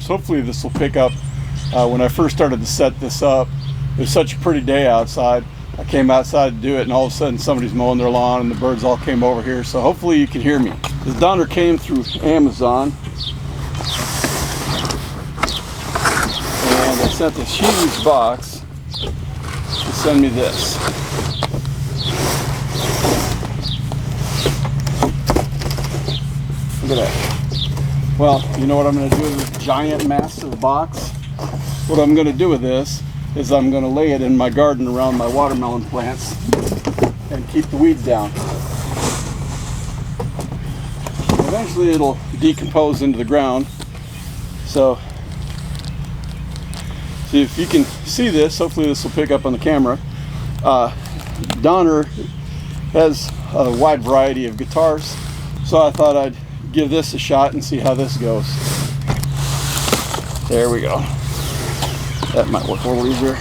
speakers. Hopefully this will pick up. When I first started to set this up, it was such a pretty day outside. I came outside to do it, and all of a sudden somebody's mowing their lawn and the birds all came over here. So hopefully you can hear me. This Donner came through Amazon, and they sent this huge box to send me this. Look at that. Well, you know what I'm going to do with this giant, massive box? What I'm going to do with this is I'm going to lay it in my garden around my watermelon plants and keep the weeds down. Eventually it'll decompose into the ground. So if you can see this, hopefully this will pick up on the camera. Donner has a wide variety of guitars, so I thought I'd give this a shot and see how this goes. There we go. That might work a little easier.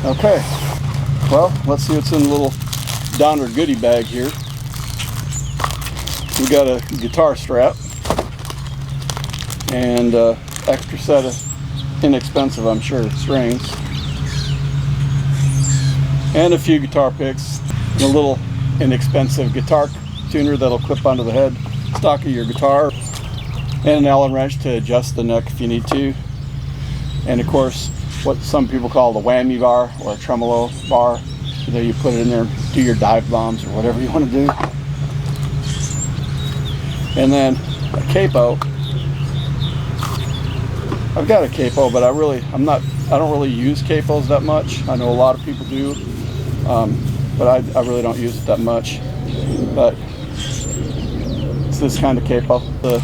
Okay, well, let's see what's in the little Donner goodie bag here. We got a guitar strap and extra set of inexpensive, I'm sure, strings, and a few guitar picks, and a little inexpensive guitar tuner that'll clip onto the head stock of your guitar, and an Allen wrench to adjust the neck if you need to, and of course what some people call the whammy bar or a tremolo bar. You know, you put it in there, do your dive bombs or whatever you want to do. And then a capo. I've got a capo, but I don't really use capos that much. I know a lot of people do, but I really don't use it that much. But it's this kind of capo. The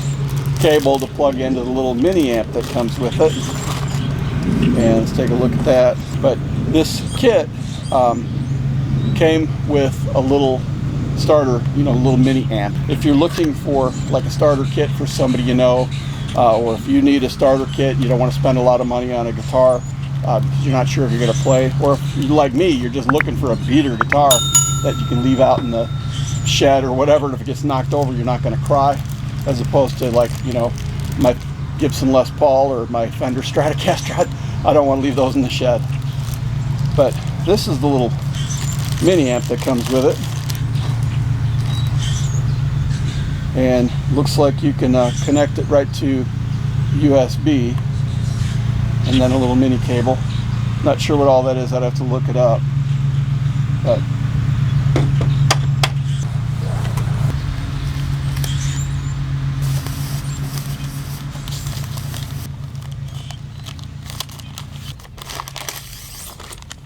cable to plug into the little mini amp that comes with it. And let's take a look at that. But this kit came with a little starter, a little mini amp. If you're looking for like a starter kit for somebody you know, or if you need a starter kit, you don't want to spend a lot of money on a guitar because you're not sure if you're going to play, or if you're like me, you're just looking for a beater guitar that you can leave out in the shed or whatever, and if it gets knocked over you're not going to cry, as opposed to like my Gibson Les Paul or my Fender Stratocaster. I don't want to leave those in the shed. But this is the little mini amp that comes with it, and looks like you can connect it right to USB, and then a little mini cable. Not sure what all that is, I'd have to look it up. But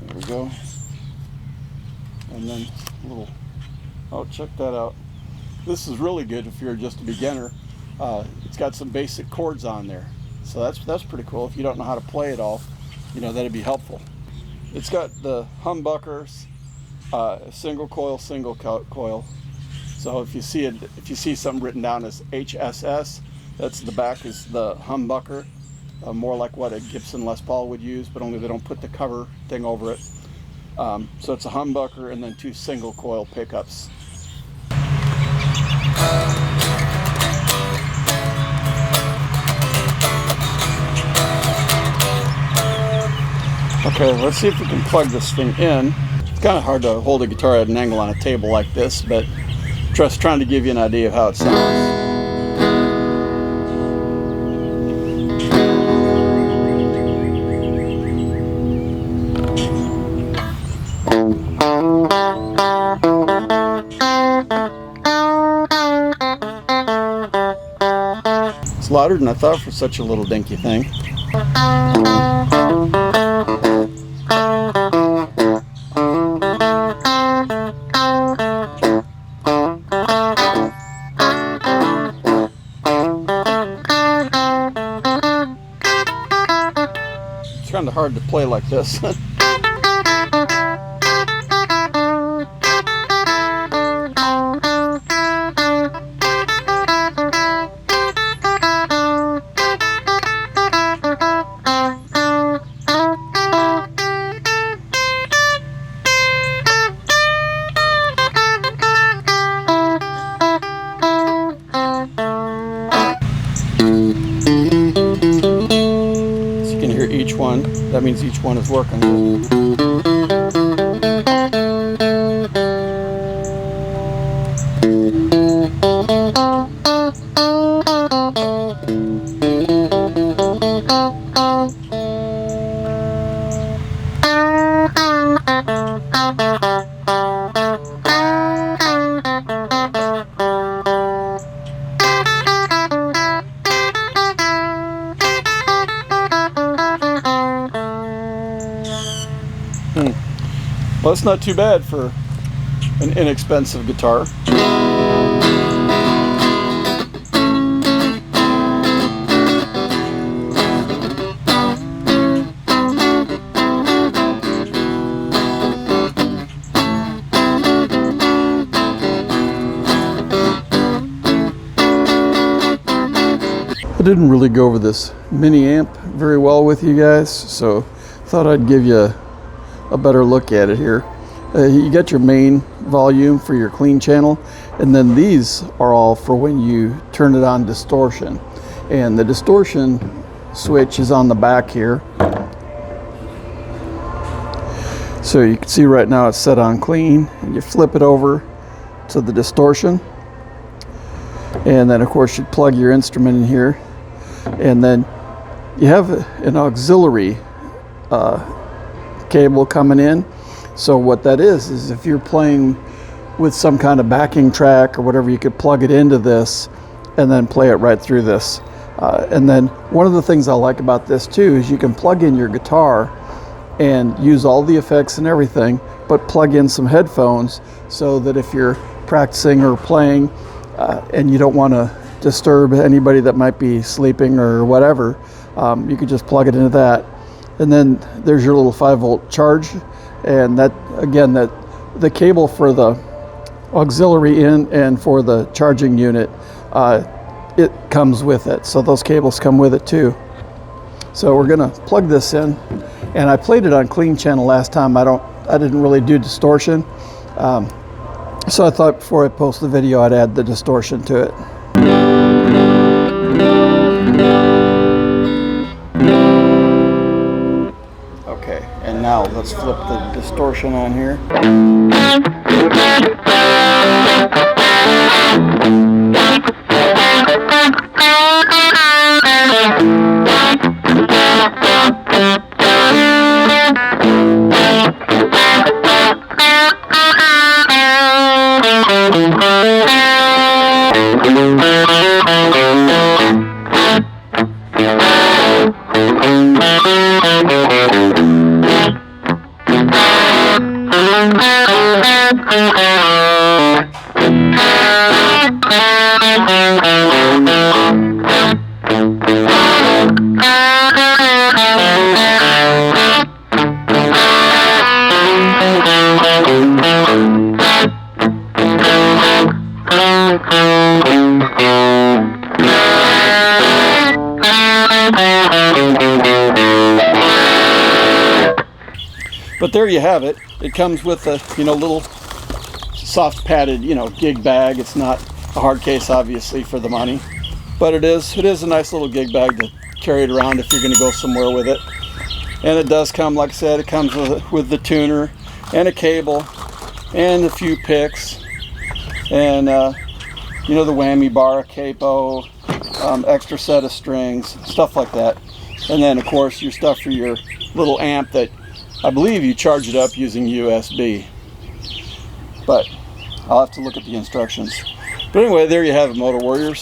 there we go. And then a little, oh, check that out. This is really good if you're just a beginner. It's got some basic chords on there, so that's pretty cool. If you don't know how to play it all, that'd be helpful. It's got the humbuckers, single coil. So if you see something written down as HSS, that's the back is the humbucker, more like what a Gibson Les Paul would use, but only they don't put the cover thing over it. So it's a humbucker and then 2 single coil pickups. Okay, let's see if we can plug this thing in. It's kind of hard to hold a guitar at an angle on a table like this, but just trying to give you an idea of how it sounds. It's louder than I thought for such a little dinky thing. It's kind of hard to play like this. So you can hear each one. That means each one is working good. Well, it's not too bad for an inexpensive guitar. I didn't really go over this mini amp very well with you guys, so thought I'd give you a better look at it here. You got your main volume for your clean channel, and then these are all for when you turn it on distortion. And the distortion switch is on the back here. So you can see right now it's set on clean, and you flip it over to the distortion. And then of course you plug your instrument in here, and then you have an auxiliary cable coming in. So what that is if you're playing with some kind of backing track or whatever, you could plug it into this and then play it right through this. And then one of the things I like about this too is you can plug in your guitar and use all the effects and everything, but plug in some headphones so that if you're practicing or playing and you don't want to disturb anybody that might be sleeping or whatever, you could just plug it into that. And then there's your little 5-volt charge, and that again, that the cable for the auxiliary in and for the charging unit, it comes with it. So those cables come with it too. So we're gonna plug this in, and I played it on clean channel last time. I didn't really do distortion, so I thought before I post the video I'd add the distortion to it. Okay, and now let's flip the distortion on here. But there you have it. It comes with a little soft padded gig bag. It's not a hard case obviously for the money, but it is a nice little gig bag to carry it around if you're going to go somewhere with it. And it does come, like I said, it comes with the tuner and a cable and a few picks and the whammy bar, a capo, extra set of strings, stuff like that. And then of course your stuff for your little amp that I believe you charge it up using USB, but I'll have to look at the instructions. But anyway, there you have it, Motor Warriors.